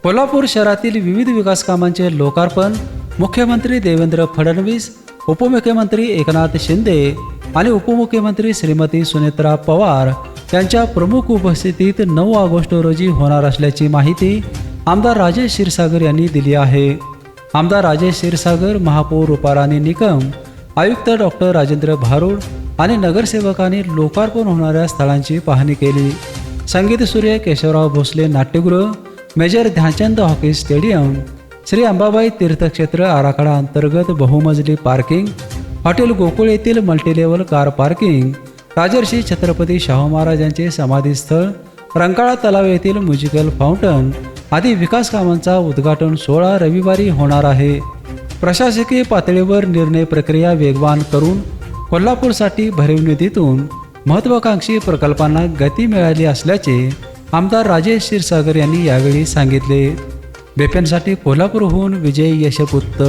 कोल्हापूर शहरातील विविध विकास कामांचे लोकार्पण मुख्यमंत्री देवेंद्र फडणवीस, उपमुख्यमंत्री एकनाथ शिंदे आणि उपमुख्यमंत्री श्रीमती सुनेत्रा पवार यांच्या प्रमुख उपस्थितीत 9 ऑगस्ट रोजी होणार असल्याची माहिती आमदार राजेश क्षीरसागर यांनी दिली आहे. आमदार राजेश क्षीरसागर, महापौर रूपाराणी निकम, आयुक्त डॉक्टर राजेंद्र भारुड आणि नगरसेवकांनी लोकार्पण होणाऱ्या स्थळांची पाहणी केली. संगीत सूर्य केशवराव भोसले नाट्यगृह, major Dhyanchand hockey stadium, Shri Ambabai तीर्थक्षेत्र आराखडा अंतर्गत बहुमजली पार्किंग, हॉटेल गोकुळ येथील multilevel car parking, Rajarshi Chhatrapati Shahu महाराजांचे समाधीस्थळ, रंकाळा तलाव येथील म्युझिकल फाउंटन आदी विकास कामांचा उद्घाटन सोहळा रविवारी होणार आहे. प्रशासकीय पातळीवर निर्णय प्रक्रिया वेगवान करून कोल्हापूरसाठी भरीव निधीतून महत्त्वाकांक्षी प्रकल्पांना गती मिळाली असल्याचे आमदार राजेश क्षीरसागर यांनी यावेळी सांगितले. बेपेनसाठी कोल्हापूरहून विजय यशपुत्त.